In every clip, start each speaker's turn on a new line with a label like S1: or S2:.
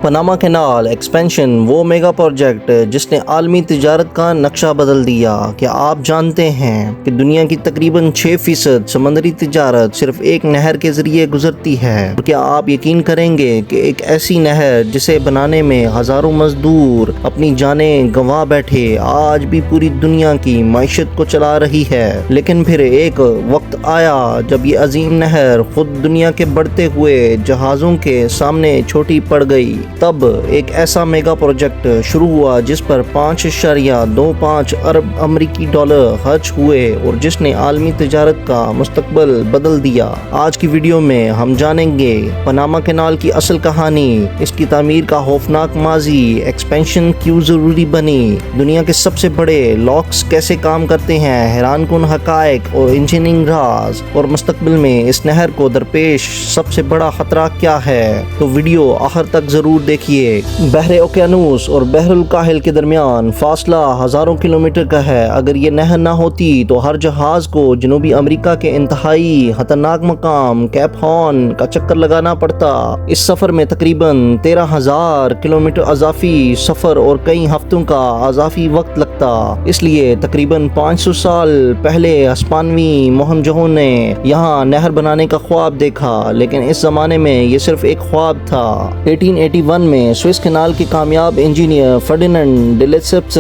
S1: Panama canal expansion وہ mega project جس نے عالمی تجارت کا نقشہ بدل دیا۔ کیا آپ جانتے ہیں کہ دنیا کی تقریباً 6% سمندری تجارت صرف ایک نہر کے ذریعے گزرتی ہے؟ اور کیا آپ یقین کریں گے کہ ایک ایسی نہر جسے بنانے میں ہزاروں مزدور اپنی جانیں گنوا بیٹھے آج بھی پوری دنیا کی معیشت کو چلا رہی ہے؟ لیکن پھر ایک وقت آیا جب یہ عظیم نہر خود دنیا کے بڑھتے ہوئے جہازوں کے سامنے چھوٹی پڑ گئی۔ تب ایک ایسا میگا پروجیکٹ شروع ہوا جس پر 5.25 ارب امریکی ڈالر خرچ ہوئے اور جس نے عالمی تجارت کا مستقبل بدل دیا۔ آج کی ویڈیو میں ہم جانیں گے پاناما کینال کی اصل کہانی، اس کی تعمیر کا خوفناک ماضی، ایکسپینشن کیوں ضروری بنی، دنیا کے سب سے بڑے لاکس کیسے کام کرتے ہیں، حیران کن حقائق اور انجینئرنگ راز، اور مستقبل میں اس نہر کو درپیش سب سے بڑا خطرہ کیا ہے۔ تو ویڈیو آخر تک ضرور دیکھیے۔ بحر اوقیانوس اور بحر الکاہل کے درمیان فاصلہ ہزاروں کلومیٹر کا ہے۔ اگر یہ نہر نہ ہوتی تو ہر جہاز کو جنوبی امریکہ کے انتہائی خطرناک مقام کیپ ہارن کا چکر لگانا پڑتا۔ اس سفر میں تقریباً 13,000 کلومیٹر اضافی سفر اور کئی ہفتوں کا اضافی وقت لگتا۔ اس لیے تقریباً 500 سال پہلے ہسپانوی مہم جوہوں نے یہاں نہر بنانے کا خواب دیکھا، لیکن اس زمانے میں یہ صرف ایک خواب تھا۔ 1881 میں سوئس کینال کے کامیاب انجینئر فرڈیننڈ ڈی لیسپس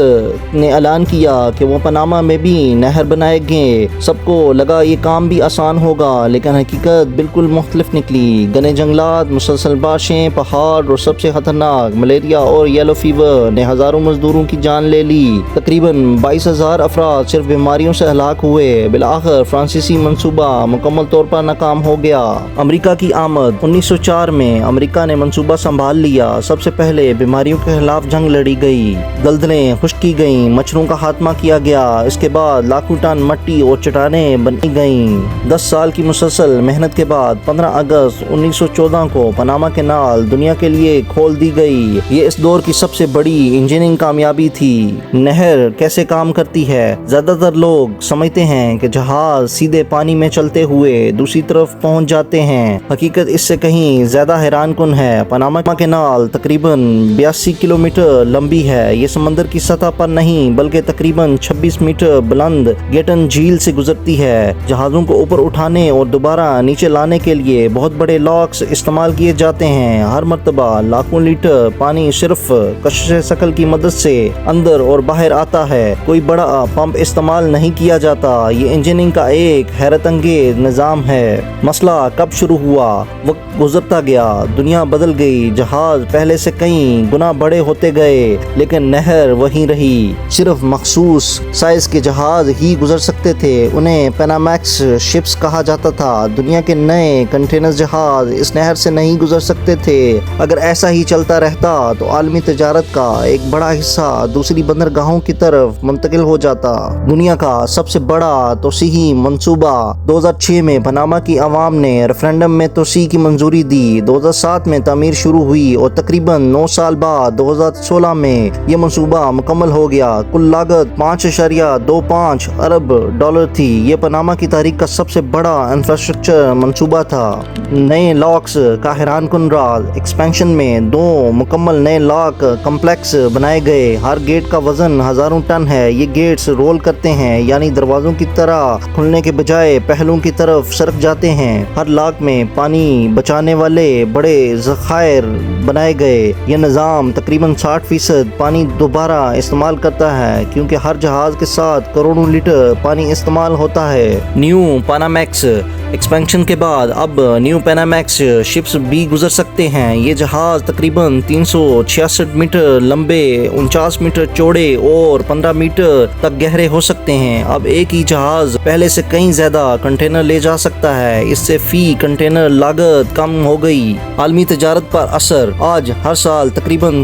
S1: نے اعلان کیا کہ وہ پاناما میں بھی نہر بنائیں گے۔ سب کو لگا یہ کام بھی آسان ہوگا، لیکن حقیقت بالکل مختلف نکلی۔ گھنے جنگلات، مسلسل بارشیں، پہاڑ اور سب سے خطرناک ملیریا اور یلو فیور نے ہزاروں مزدوروں کی جان لے لی۔ تقریباً 22,000 افراد صرف بیماریوں سے ہلاک ہوئے۔ بالآخر فرانسیسی منصوبہ مکمل طور پر ناکام ہو گیا۔ امریکہ کی آمد 1904 میں امریکہ نے منصوبہ سنبھال لیا۔ سب سے پہلے بیماریوں کے خلاف جنگ لڑی گئی، دلدلیں خشک کی گئیں، مچھروں کا خاتمہ کیا گیا۔ اس کے بعد لاکھوں ٹن مٹی اور چٹانیں بنائی گئیں۔ 10 سال کی مسلسل محنت کے بعد 15 اگست 1914 کو پاناما کینال دنیا کے لیے کھول دی گئی۔ یہ اس دور کی سب سے بڑی انجینئرنگ کامیابی تھی۔ نہر کیسے کام کرتی ہے؟ زیادہ تر لوگ سمجھتے ہیں کہ جہاز سیدھے پانی میں چلتے ہوئے دوسری طرف پہنچ جاتے ہیں۔ حقیقت اس سے کہیں زیادہ حیران کن ہے۔ پاناما کینال تقریباً 82 کلومیٹر لمبی ہے۔ یہ سمندر کی سطح پر نہیں بلکہ تقریباً 26 میٹر بلند گیٹن جھیل سے گزرتی ہے۔ جہازوں کو اوپر اٹھانے اور دوبارہ نیچے لانے کے لیے بہت بڑے لاکس استعمال کیے جاتے ہیں۔ ہر مرتبہ لاکھوں لیٹر پانی صرف کشش ثقل کی مدد سے اندر اور باہر آتا ہے۔ کوئی بڑا پمپ استعمال نہیں کیا جاتا۔ یہ انجینئرنگ کا ایک حیرت انگیز نظام ہے۔ مسئلہ کب شروع ہوا؟ وقت گزرتا گیا، دنیا بدل گئی، جہاز پہلے سے کئی گنا بڑے ہوتے گئے، لیکن نہر وہیں رہی۔ صرف مخصوص سائز کے جہاز ہی گزر سکتے تھے، انہیں پینامیکس شپس کہا جاتا تھا۔ دنیا کے نئے کنٹینر جہاز اس نہر سے نہیں گزر سکتے تھے۔ اگر ایسا ہی چلتا رہتا تو عالمی تجارت کا ایک بڑا حصہ دوسری بندرگاہوں کی طرف منتقل ہو جاتا۔ دنیا کا سب سے بڑا توسیعی منصوبہ 2006 میں پاناما کی عوام نے ریفرنڈم میں توسیع کی منظوری دی۔ 2007 میں تعمیر شروع ہوئی اور تقریباً 9 سال بعد 2016 میں یہ منصوبہ مکمل ہو گیا۔ کل لاگت 5.25 ارب ڈالر تھی۔ یہ پاناما کی تاریخ کا سب سے بڑا انفراسٹرکچر منصوبہ تھا۔ نئے لاکس کا حیران کن راز، ایکسپینشن میں 2 مکمل نئے لاک کمپلیکس بنائے گئے۔ ہر گیٹ کا وزن ہزاروں ٹن ہے۔ یہ گیٹس رول کرتے ہیں، یعنی دروازوں کی طرح کھلنے کے بجائے پہلوؤں کی طرف سرک جاتے ہیں۔ ہر لاک میں پانی بچانے والے بڑے ذخائر بنائے گئے۔ یہ نظام تقریباً 60% پانی دوبارہ استعمال کرتا ہے، کیونکہ ہر جہاز کے ساتھ کروڑوں لیٹر پانی استعمال ہوتا ہے۔ نیو پانامیکس ایکسپینشن کے بعد اب نیو پینامیکس شپس بھی گزر سکتے ہیں۔ یہ جہاز تقریباً 366 میٹر لمبے، 49 میٹر چوڑے اور 15 میٹر تک گہرے ہو سکتے ہیں۔ اب ایک ہی جہاز پہلے سے کہیں زیادہ کنٹینر لے جا سکتا ہے۔ اس سے فی کنٹینر لاگت کم ہو گئی۔ عالمی تجارت پر اثر، آج ہر سال تقریباً